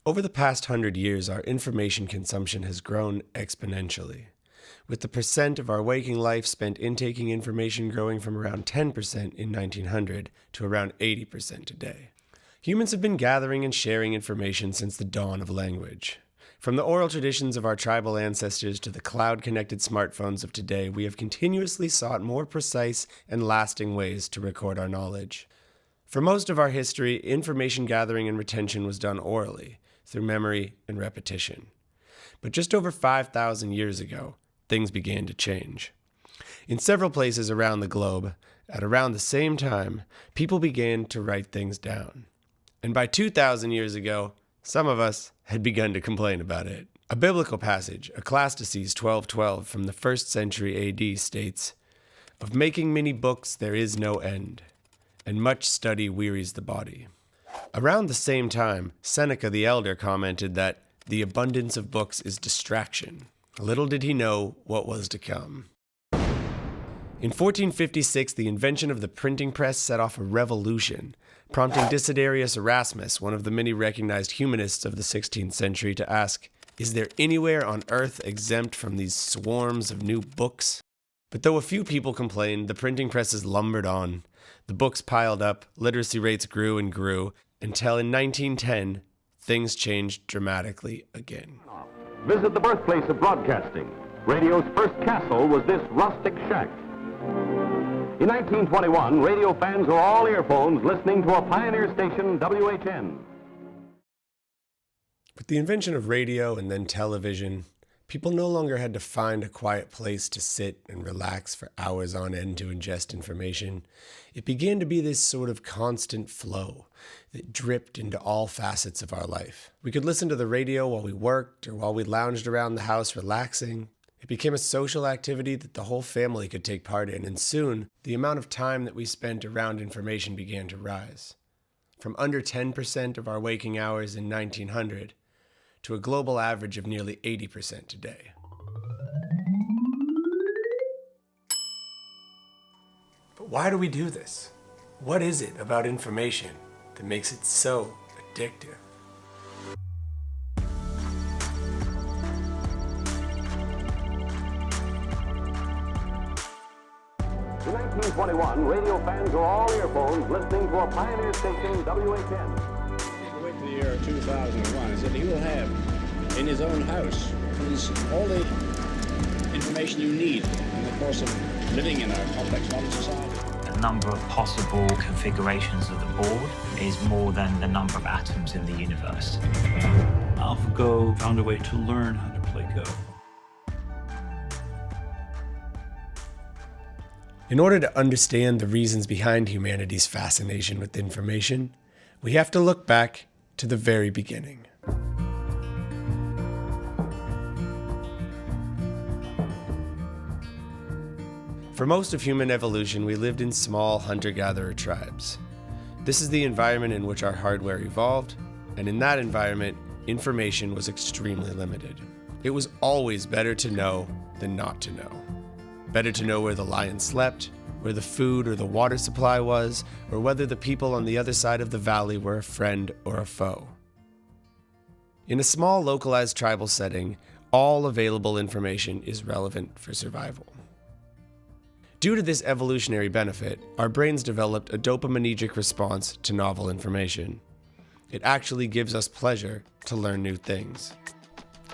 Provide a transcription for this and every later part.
Over the past 100 years, our information consumption has grown exponentially, with the percent of our waking life spent intaking information growing from around 10% in 1900 to around 80% today. Humans have been gathering and sharing information since the dawn of language. From the oral traditions of our tribal ancestors to the cloud-connected smartphones of today, we have continuously sought more precise and lasting ways to record our knowledge. For most of our history, information gathering and retention was done orally, through memory and repetition. But just over 5,000 years ago, things began to change. In several places around the globe, at around the same time, people began to write things down. And by 2,000 years ago, some of us had begun to complain about it. A biblical passage, Ecclesiastes 12:12 from the 1st century AD states, "Of making many books there is no end, and much study wearies the body." Around the same time, Seneca the Elder commented that the abundance of books is distraction. Little did he know what was to come. In 1456, the invention of the printing press set off a revolution, prompting Desiderius Erasmus, one of the many recognized humanists of the 16th century, to ask, "Is there anywhere on earth exempt from these swarms of new books?" But though a few people complained, the printing presses lumbered on. The books piled up, literacy rates grew and grew, until in 1910, things changed dramatically again. Visit the birthplace of broadcasting. Radio's first castle was this rustic shack. In 1921, radio fans were all earphones listening to a pioneer station, WHN. With the invention of radio and then television, people no longer had to find a quiet place to sit and relax for hours on end to ingest information. It began to be this sort of constant flow that dripped into all facets of our life. We could listen to the radio while we worked or while we lounged around the house relaxing. It became a social activity that the whole family could take part in, and soon, the amount of time that we spent around information began to rise. From under 10% of our waking hours in 1900 to a global average of nearly 80% today. But why do we do this? What is it about information that makes it so addictive? In 1921, radio fans were all earphones listening to a pioneer station, WHN. Wait till the year 2001 is that he will have in his own house all the information you need in the course of living in our complex modern society. The number of possible configurations of the board is more than the number of atoms in the universe. AlphaGo found a way to learn how to play Go. In order to understand the reasons behind humanity's fascination with information, we have to look back to the very beginning. For most of human evolution, we lived in small hunter-gatherer tribes. This is the environment in which our hardware evolved, and in that environment, information was extremely limited. It was always better to know than not to know. Better to know where the lion slept, where the food or the water supply was, or whether the people on the other side of the valley were a friend or a foe. In a small localized tribal setting, all available information is relevant for survival. Due to this evolutionary benefit, our brains developed a dopaminergic response to novel information. It actually gives us pleasure to learn new things.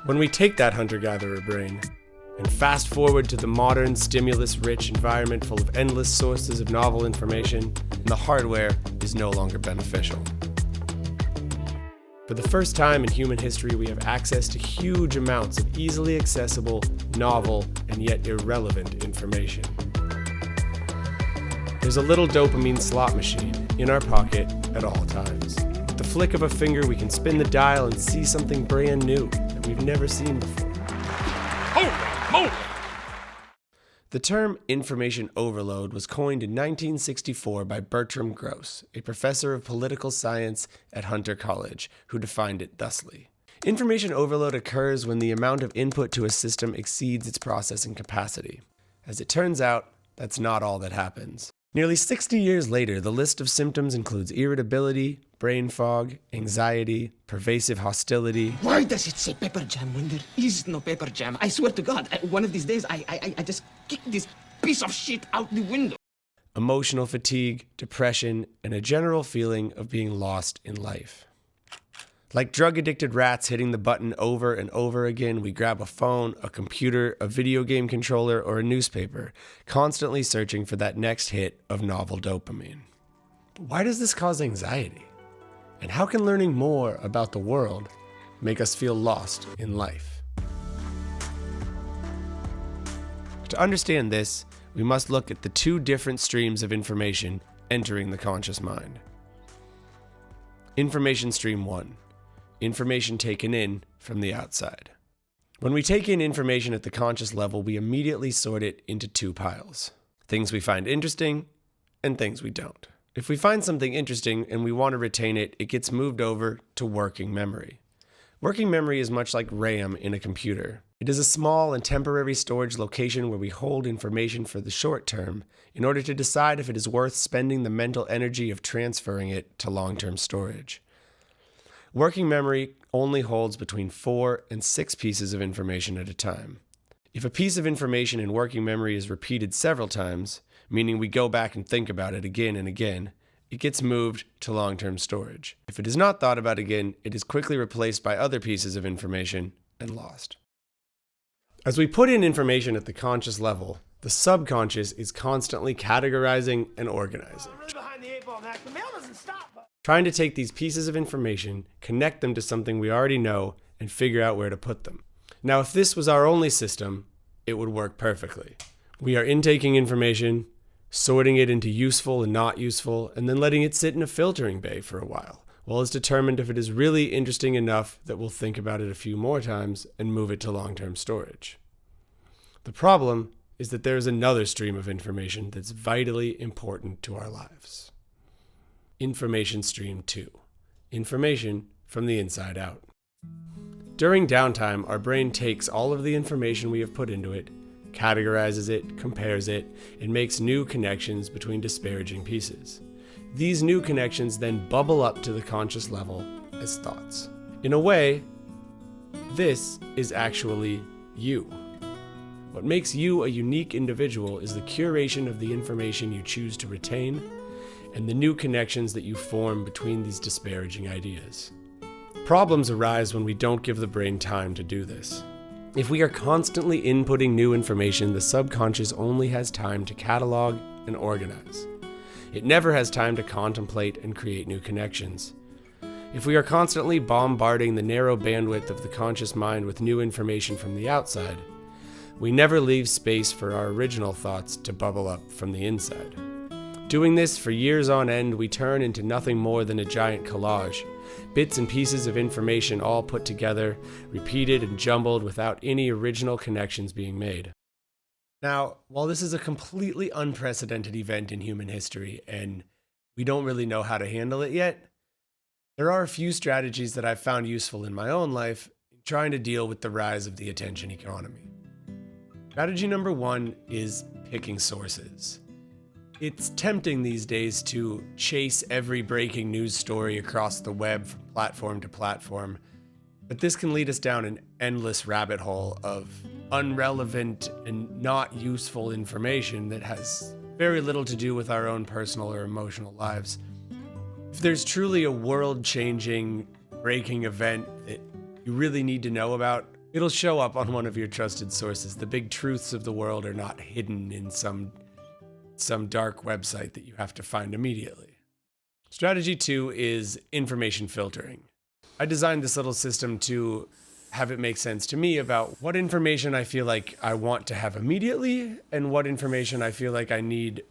When we take that hunter-gatherer brain and fast forward to the modern, stimulus-rich environment full of endless sources of novel information, the hardware is no longer beneficial. For the first time in human history, we have access to huge amounts of easily accessible, novel, and yet irrelevant information. There's a little dopamine slot machine in our pocket at all times. With the flick of a finger, we can spin the dial and see something brand new that we've never seen before. Holy moly! The term information overload was coined in 1964 by Bertram Gross, a professor of political science at Hunter College, who defined it thusly. Information overload occurs when the amount of input to a system exceeds its processing capacity. As it turns out, that's not all that happens. Nearly 60 years later, the list of symptoms includes irritability, brain fog, anxiety, pervasive hostility. Why does it say pepper jam when there is no pepper jam? I swear to God, one of these days I just kick this piece of shit out the window. Emotional fatigue, depression, and a general feeling of being lost in life. Like drug-addicted rats hitting the button over and over again, we grab a phone, a computer, a video game controller, or a newspaper, constantly searching for that next hit of novel dopamine. But why does this cause anxiety? And how can learning more about the world make us feel lost in life? To understand this, we must look at the two different streams of information entering the conscious mind. Information stream 1. Information taken in from the outside. When we take in information at the conscious level, we immediately sort it into two piles. Things we find interesting and things we don't. If we find something interesting and we want to retain it, it gets moved over to working memory. Working memory is much like RAM in a computer. It is a small and temporary storage location where we hold information for the short term in order to decide if it is worth spending the mental energy of transferring it to long-term storage. Working memory only holds between 4 and 6 pieces of information at a time. If a piece of information in working memory is repeated several times, meaning we go back and think about it again and again, it gets moved to long-term storage. If it is not thought about again, it is quickly replaced by other pieces of information and lost. As we put in information at the conscious level, the subconscious is constantly categorizing and organizing. Trying to take these pieces of information, connect them to something we already know, and figure out where to put them. Now, if this was our only system, it would work perfectly. We are intaking information, sorting it into useful and not useful, and then letting it sit in a filtering bay for a while it's determined if it is really interesting enough that we'll think about it a few more times and move it to long-term storage. The problem is that there is another stream of information that's vitally important to our lives. Information stream 2. Information from the inside out. During downtime, our brain takes all of the information we have put into it, categorizes it, compares it, and makes new connections between disparaging pieces. These new connections then bubble up to the conscious level as thoughts. In a way, this is actually you. What makes you a unique individual is the curation of the information you choose to retain and the new connections that you form between these disparaging ideas. Problems arise when we don't give the brain time to do this. If we are constantly inputting new information, the subconscious only has time to catalog and organize. It never has time to contemplate and create new connections. If we are constantly bombarding the narrow bandwidth of the conscious mind with new information from the outside, we never leave space for our original thoughts to bubble up from the inside. Doing this for years on end, we turn into nothing more than a giant collage, bits and pieces of information all put together, repeated and jumbled without any original connections being made. Now, while this is a completely unprecedented event in human history, and we don't really know how to handle it yet, there are a few strategies that I've found useful in my own life in trying to deal with the rise of the attention economy. Strategy number 1 is picking sources. It's tempting these days to chase every breaking news story across the web from platform to platform, but this can lead us down an endless rabbit hole of unrelevant and not useful information that has very little to do with our own personal or emotional lives. If there's truly a world-changing breaking event that you really need to know about, it'll show up on one of your trusted sources. The big truths of the world are not hidden in some dark website that you have to find immediately. Strategy 2 is information filtering. I designed this little system to have it make sense to me about what information I feel like I want to have immediately and what information I feel like I need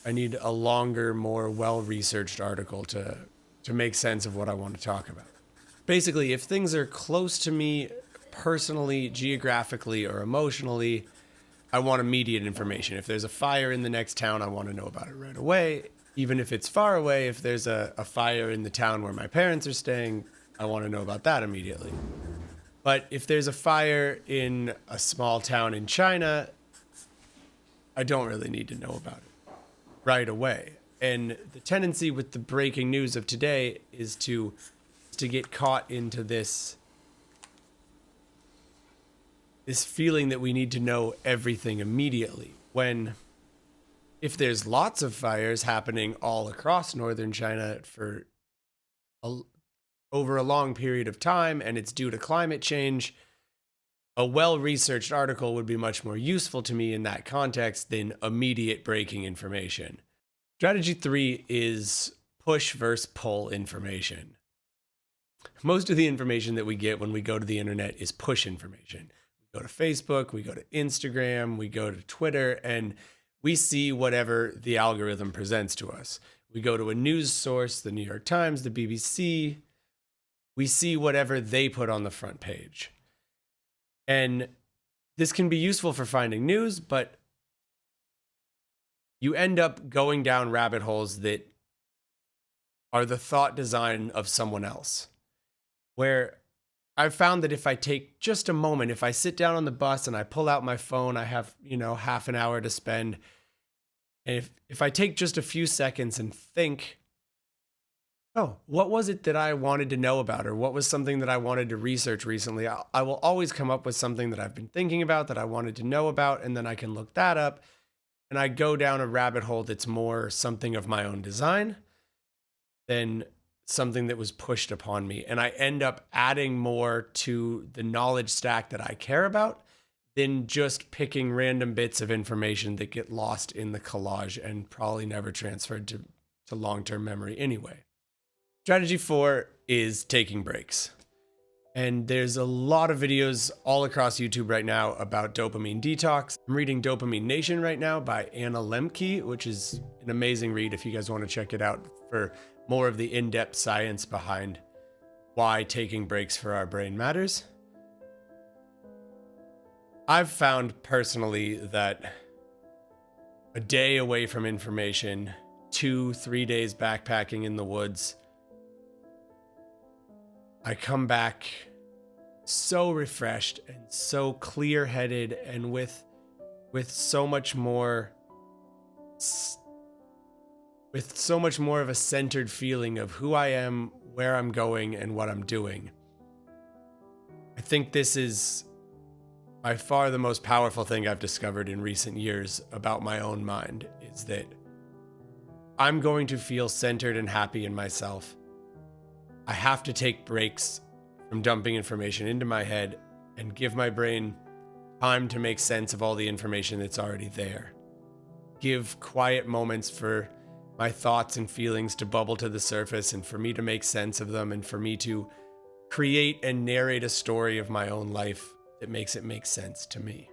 a longer, more well-researched article to make sense of what I want to talk about. Basically, if things are close to me personally, geographically, or emotionally, I want immediate information. If there's a fire in the next town, I want to know about it right away. Even if it's far away, if there's a fire in the town where my parents are staying, I want to know about that immediately. But if there's a fire in a small town in China, I don't really need to know about it right away. And the tendency with the breaking news of today is to get caught into this feeling that we need to know everything immediately, when if there's lots of fires happening all across northern China for over a long period of time, and it's due to climate change, a well-researched article would be much more useful to me in that context than immediate breaking information. Strategy 3 is push versus pull information. Most of the information that we get when we go to the internet is push information. We go to Facebook, we go to Instagram, we go to Twitter, and we see whatever the algorithm presents to us. We go to a news source, the New York Times, the BBC, we see whatever they put on the front page. And this can be useful for finding news, but you end up going down rabbit holes that are the thought design of someone else. Where I've found that if I take just a moment, if I sit down on the bus and I pull out my phone, I have, half an hour to spend. And if I take just a few seconds and think, oh, what was it that I wanted to know about? Or what was something that I wanted to research recently? I will always come up with something that I've been thinking about, that I wanted to know about, and then I can look that up. And I go down a rabbit hole that's more something of my own design than something that was pushed upon me. And I end up adding more to the knowledge stack that I care about than just picking random bits of information that get lost in the collage and probably never transferred to long-term memory anyway. Strategy 4 is taking breaks. And there's a lot of videos all across YouTube right now about dopamine detox. I'm reading Dopamine Nation right now by Anna Lempke, which is an amazing read if you guys want to check it out for more of the in-depth science behind why taking breaks for our brain matters. I've found personally that a day away from information, 2-3 days backpacking in the woods, I come back so refreshed and so clear-headed and with so much more of a centered feeling of who I am, where I'm going, and what I'm doing. I think this is by far the most powerful thing I've discovered in recent years about my own mind, is that I'm going to feel centered and happy in myself. I have to take breaks from dumping information into my head and give my brain time to make sense of all the information that's already there. Give quiet moments for my thoughts and feelings to bubble to the surface and for me to make sense of them and for me to create and narrate a story of my own life that makes it make sense to me.